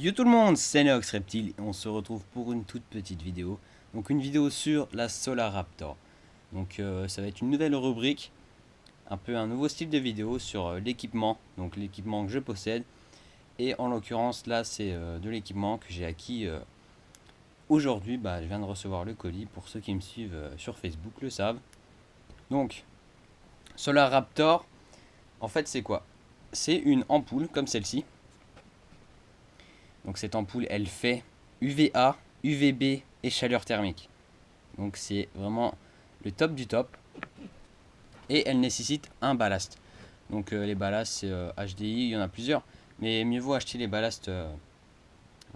Yo tout le monde, c'est Neox Reptile et on se retrouve pour une toute petite vidéo. Donc une vidéo sur la Solar Raptor. Donc ça va être une nouvelle rubrique, un peu un nouveau style de vidéo sur l'équipement, donc l'équipement que je possède. Et en l'occurrence là c'est de l'équipement que j'ai acquis aujourd'hui. Je viens de recevoir le colis, pour ceux qui me suivent sur Facebook le savent. Donc Solar Raptor, en fait c'est quoi? C'est une ampoule comme celle-ci. Donc cette ampoule, elle fait UVA, UVB et chaleur thermique. Donc c'est vraiment le top du top. Et elle nécessite un ballast. Donc les ballasts, c'est HDI, il y en a plusieurs. Mais mieux vaut acheter les ballasts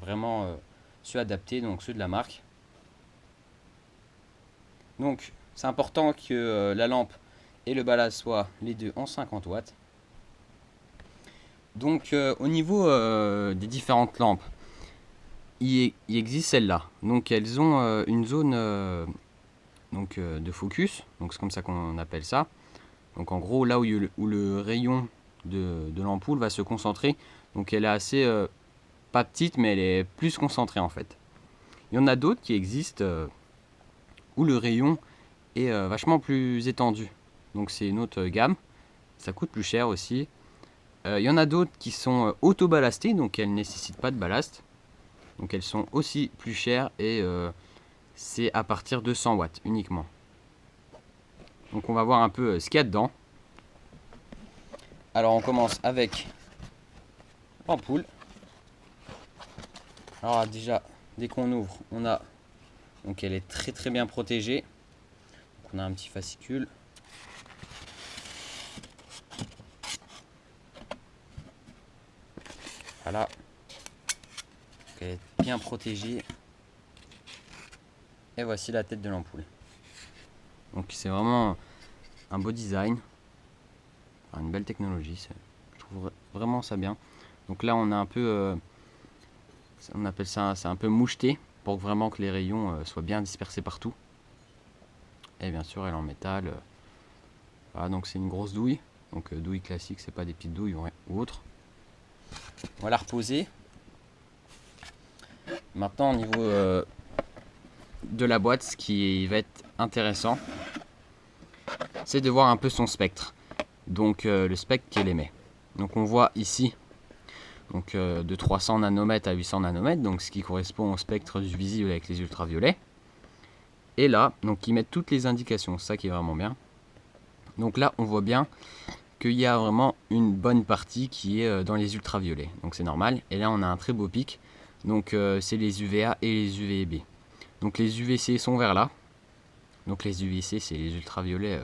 vraiment ceux adaptés, donc ceux de la marque. Donc c'est important que la lampe et le ballast soient les deux en 50 watts. Donc au niveau des différentes lampes, il existe celle-là. Donc elles ont une zone de focus, donc c'est comme ça qu'on appelle ça. Donc en gros là où le rayon de l'ampoule va se concentrer. Donc elle est assez pas petite, mais elle est plus concentrée en fait. Il y en a d'autres qui existent où le rayon est vachement plus étendu. Donc c'est une autre gamme. Ça coûte plus cher aussi. Il y en a d'autres qui sont auto-ballastées, donc elles ne nécessitent pas de ballast. Donc elles sont aussi plus chères et c'est à partir de 100 watts uniquement. Donc on va voir un peu ce qu'il y a dedans. Alors on commence avec l'ampoule. Alors déjà, dès qu'on ouvre, on a, donc elle est très bien protégée. Donc on a un petit fascicule. Voilà. Donc elle est bien protégée. Et voici la tête de l'ampoule. Donc c'est vraiment un beau design. Enfin, une belle technologie. Je trouve vraiment ça bien. Donc là on a un peu, on appelle ça, c'est un peu moucheté pour vraiment que les rayons soient bien dispersés partout. Et bien sûr elle est en métal. Voilà, donc c'est une grosse douille. Donc douille classique, c'est pas des petites douilles ou autres. On va la reposer. Maintenant au niveau de la boîte, ce qui va être intéressant, c'est de voir un peu son spectre. Donc le spectre qu'elle émet. Donc on voit ici donc, de 300 nanomètres à 800 nanomètres, donc ce qui correspond au spectre du visible avec les ultraviolets. Et là, donc ils mettent toutes les indications, ça qui est vraiment bien. Donc là, on voit bien qu'il y a vraiment une bonne partie qui est dans les ultraviolets. Donc c'est normal. Et là, on a un très beau pic. Donc c'est les UVA et les UVB. Donc les UVC sont vers là. Donc les UVC, c'est les ultraviolets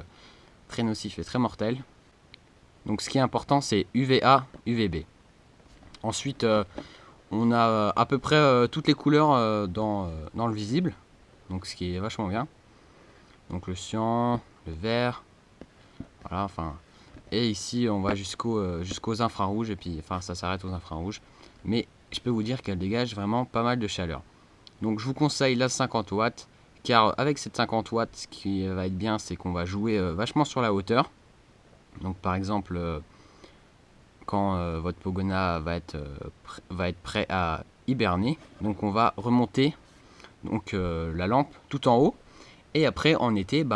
très nocifs et très mortels. Donc ce qui est important, c'est UVA, UVB. Ensuite, on a à peu près toutes les couleurs dans le visible. Donc ce qui est vachement bien. Donc le cyan, le vert. Voilà, enfin. Et ici, on va jusqu'aux infrarouges. Et puis, enfin, ça s'arrête aux infrarouges. Mais je peux vous dire qu'elle dégage vraiment pas mal de chaleur. Donc je vous conseille la 50 watts. Car avec cette 50 watts, ce qui va être bien, c'est qu'on va jouer vachement sur la hauteur. Donc par exemple, quand votre Pogona va être prêt à hiberner, donc on va remonter donc, la lampe tout en haut. Et après en été,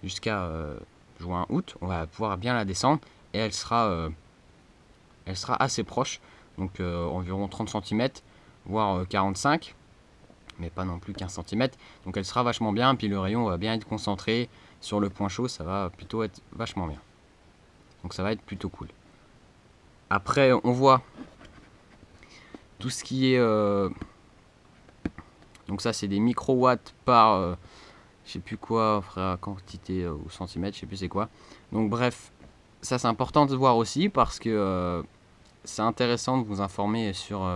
jusqu'à juin, août, on va pouvoir bien la descendre. Et elle sera assez proche. Donc environ 30 cm, voire 45 mais pas non plus 15 cm. Donc elle sera vachement bien, puis le rayon va bien être concentré sur le point chaud, ça va plutôt être vachement bien. Donc ça va être plutôt cool. Après on voit tout ce qui est... donc ça c'est des microwatts par... je sais plus quoi, quantité ou centimètres, je sais plus c'est quoi. Donc bref, ça c'est important de voir aussi parce que c'est intéressant de vous informer sur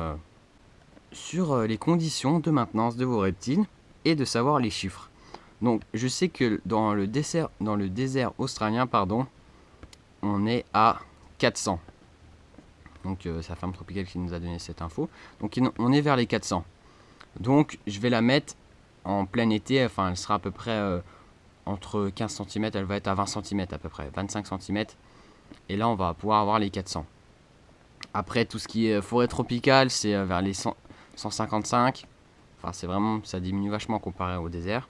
les conditions de maintenance de vos reptiles et de savoir les chiffres. Donc je sais que dans le désert australien, on est à 400. Donc c'est la ferme tropicale qui nous a donné cette info. Donc on est vers les 400. Donc je vais la mettre en plein été, enfin elle sera à peu près entre 15 cm, elle va être à 20 cm à peu près, 25 cm. Et là on va pouvoir avoir les 400. Après, tout ce qui est forêt tropicale, c'est vers les 155. Enfin, c'est vraiment, ça diminue vachement comparé au désert.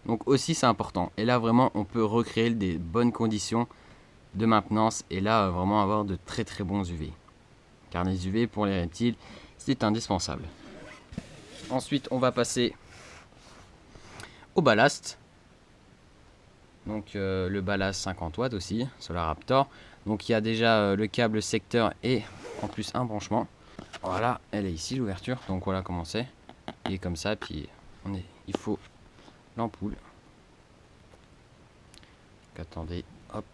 Donc aussi, c'est important. Et là, vraiment, on peut recréer des bonnes conditions de maintenance. Et là, vraiment avoir de très très bons UV. Car les UV, pour les reptiles, c'est indispensable. Ensuite, on va passer au ballast. Donc le ballast 50 watts aussi, Solar Raptor. Donc il y a déjà le câble secteur et en plus un branchement. Voilà, elle est ici l'ouverture. Donc voilà comment c'est. Et comme ça, puis il faut l'ampoule. Attendez, hop.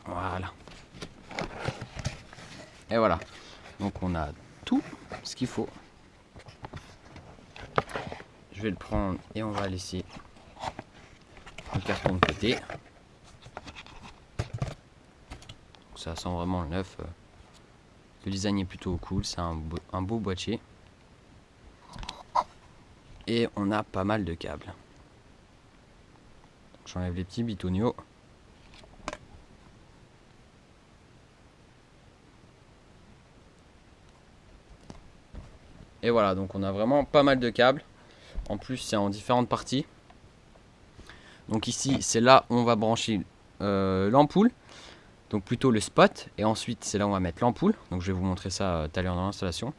Voilà. Et voilà. Donc on a tout ce qu'il faut. Je vais le prendre et on va laisser le carton de côté. Ça sent vraiment le neuf. Le design est plutôt cool, c'est un beau boîtier. Et on a pas mal de câbles. J'enlève les petits bitoniaux. Et voilà, donc on a vraiment pas mal de câbles. En plus, c'est en différentes parties. Donc ici, c'est là où on va brancher l'ampoule. Donc plutôt le spot. Et ensuite, c'est là où on va mettre l'ampoule. Donc je vais vous montrer ça tout à l'heure dans l'installation.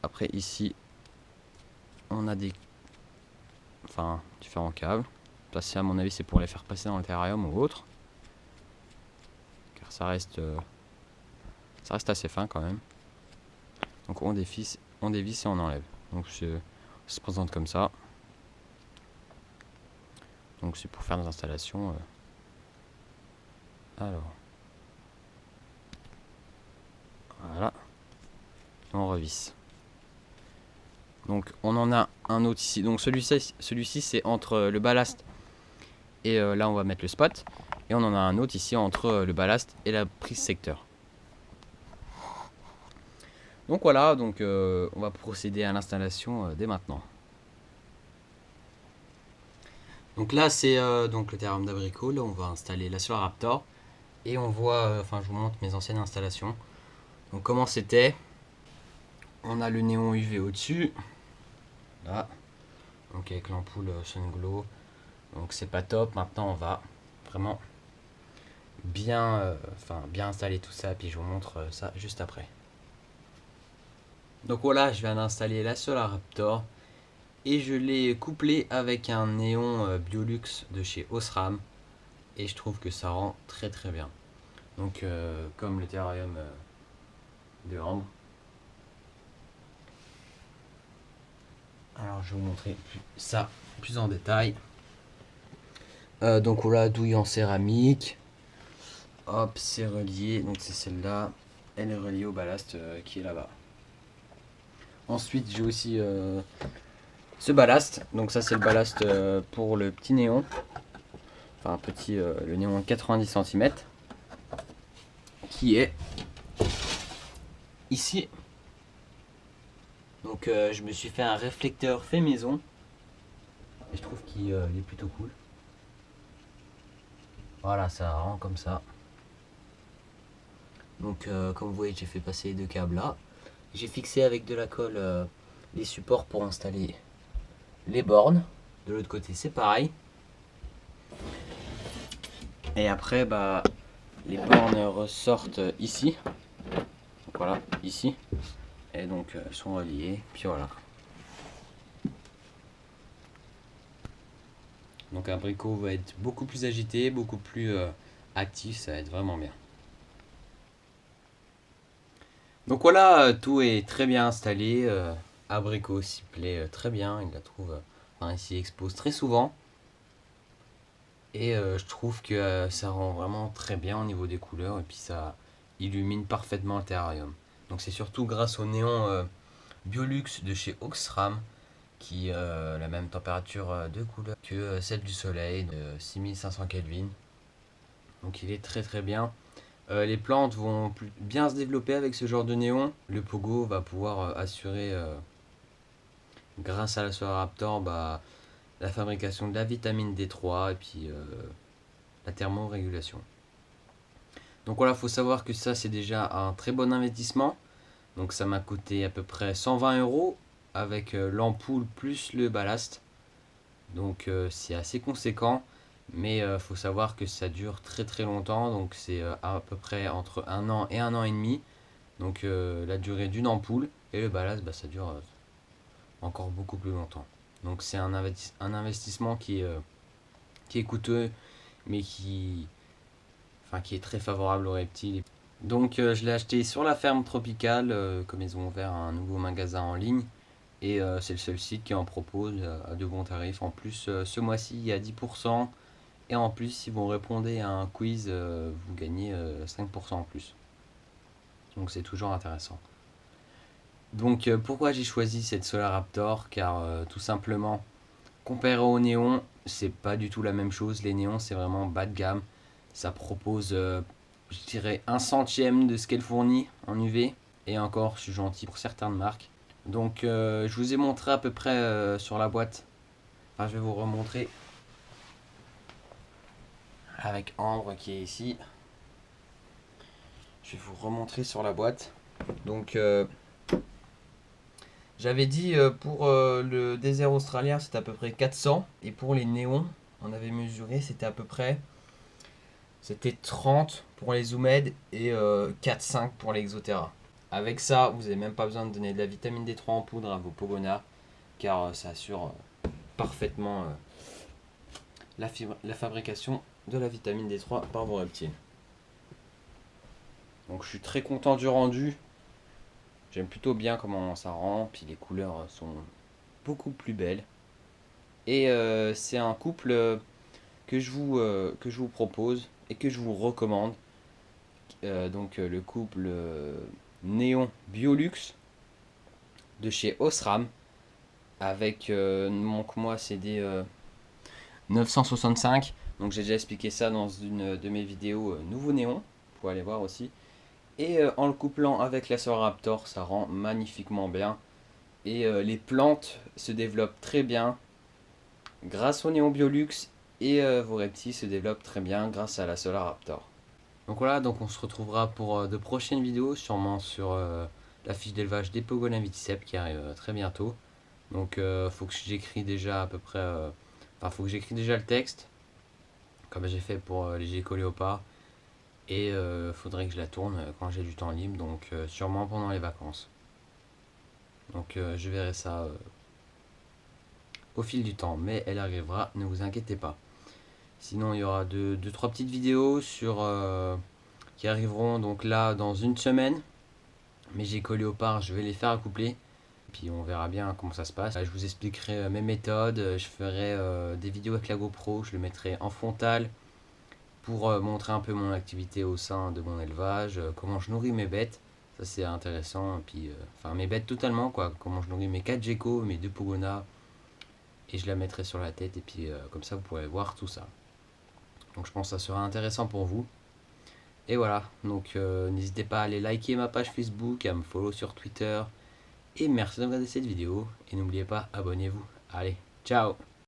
Après, ici, on a différents câbles. Ça, à mon avis, c'est pour les faire passer dans le terrarium ou autre. Car ça reste assez fin quand même. Donc on dévisse et on enlève. Donc ça se présente comme ça. Donc c'est pour faire des installations. Alors. Voilà. On revisse. Donc on en a un autre ici. Donc celui-ci c'est entre le ballast et là on va mettre le spot. Et on en a un autre ici entre le ballast et la prise secteur. Donc voilà, donc on va procéder à l'installation dès maintenant. Donc là c'est donc le terrarium d'abricot. Là on va installer la Solar Raptor. Et on voit, je vous montre mes anciennes installations. Donc comment c'était. On a le néon UV au-dessus. Là. Donc avec l'ampoule Sunglow. Donc c'est pas top. Maintenant on va vraiment bien installer tout ça. Puis je vous montre ça juste après. Donc voilà, je viens d'installer la Solar Raptor. Et je l'ai couplé avec un néon Biolux de chez Osram. Et je trouve que ça rend très très bien. Donc comme le terrarium de Ambre. Alors je vais vous montrer ça plus en détail. Donc voilà, douille en céramique. Hop, c'est relié. Donc c'est celle-là. Elle est reliée au ballast qui est là-bas. Ensuite j'ai aussi ce ballast. Donc ça c'est le ballast pour le petit néon. Enfin le néon 90 cm. Qui est ici. Donc je me suis fait un réflecteur fait maison. Et je trouve qu'il est plutôt cool. Voilà, ça rend comme ça. Donc comme vous voyez, j'ai fait passer les deux câbles là. J'ai fixé avec de la colle les supports pour installer les bornes. De l'autre côté c'est pareil. Et après les bornes ressortent ici. Donc, voilà, ici. Et donc elles sont reliées. Puis voilà. Donc un abricot va être beaucoup plus agité, beaucoup plus actif, ça va être vraiment bien. Donc voilà, tout est très bien installé. Abricot s'y plaît très bien, il la trouve, il s'y expose très souvent. Et je trouve que ça rend vraiment très bien au niveau des couleurs et puis ça illumine parfaitement le terrarium. Donc c'est surtout grâce au néon Biolux de chez Osram qui a la même température de couleur que celle du soleil de 6500 Kelvin. Donc il est très très bien. Les plantes vont bien se développer avec ce genre de néon. Le pogo va pouvoir assurer, grâce à la Solar Raptor, la fabrication de la vitamine D3 et puis la thermorégulation. Donc voilà, faut savoir que ça c'est déjà un très bon investissement. Donc ça m'a coûté à peu près 120 € avec l'ampoule plus le ballast. Donc c'est assez conséquent, mais faut savoir que ça dure très très longtemps. Donc c'est à peu près entre 1 an et 1 an et demi. Donc la durée d'une ampoule et le ballast, bah, ça dure encore beaucoup plus longtemps. Donc c'est un investissement qui est coûteux, mais qui est très favorable aux reptiles. Donc je l'ai acheté sur la ferme tropicale, comme ils ont ouvert un nouveau magasin en ligne. Et c'est le seul site qui en propose à de bons tarifs. En plus, ce mois-ci, il y a 10%. Et en plus, si vous répondez à un quiz, vous gagnez 5% en plus. Donc c'est toujours intéressant. Donc pourquoi j'ai choisi cette Solaraptor? Car tout simplement, comparé au néon, c'est pas du tout la même chose. Les néons, c'est vraiment bas de gamme. Ça propose, je dirais, 1/100 de ce qu'elle fournit en UV. Et encore, je suis gentil pour certaines marques. Donc je vous ai montré à peu près sur la boîte. Enfin, je vais vous remontrer avec Ambre qui est ici. Je vais vous remontrer sur la boîte. Donc j'avais dit pour le désert australien c'était à peu près 400. Et pour les néons, on avait mesuré c'était à peu près, c'était 30 pour les Zoomed et 4-5 pour les Exoterra. Avec ça, vous n'avez même pas besoin de donner de la vitamine D3 en poudre à vos Pogona, car ça assure parfaitement la fabrication de la vitamine D3 par vos reptiles. Donc je suis très content du rendu. J'aime plutôt bien comment ça rend, puis les couleurs sont beaucoup plus belles. Et c'est un couple que je vous propose et que je vous recommande. Donc le couple Néon Biolux de chez Osram avec moi c'est des 965. Donc j'ai déjà expliqué ça dans une de mes vidéos Nouveau Néon, vous pouvez aller voir aussi. Et en le couplant avec la Solaraptor, ça rend magnifiquement bien. Et les plantes se développent très bien grâce au Néon Biolux. Et vos reptiles se développent très bien grâce à la Solaraptor. Donc voilà, donc on se retrouvera pour de prochaines vidéos, sûrement sur la fiche d'élevage des Pogona Viticep qui arrive très bientôt. Donc faut que j'écris déjà à peu près... faut que j'écris déjà le texte, comme j'ai fait pour les Gecko Léopard. Et faudrait que je la tourne quand j'ai du temps libre, donc sûrement pendant les vacances. Donc je verrai ça au fil du temps, mais elle arrivera, ne vous inquiétez pas. Sinon il y aura deux trois petites vidéos qui arriveront donc là dans une semaine. Mes Gecko Léopard, je vais les faire accoupler. Puis on verra bien comment ça se passe. Je vous expliquerai mes méthodes, je ferai des vidéos avec la GoPro, je le mettrai en frontal pour montrer un peu mon activité au sein de mon élevage, comment je nourris mes bêtes, ça c'est intéressant, et puis mes bêtes totalement quoi, comment je nourris mes 4 geckos, mes 2 Pogona, et je la mettrai sur la tête, et puis comme ça vous pourrez voir tout ça. Donc je pense que ça sera intéressant pour vous. Et voilà, donc n'hésitez pas à aller liker ma page Facebook, à me follow sur Twitter, et merci d'avoir regardé cette vidéo, et n'oubliez pas, abonnez-vous. Allez, ciao!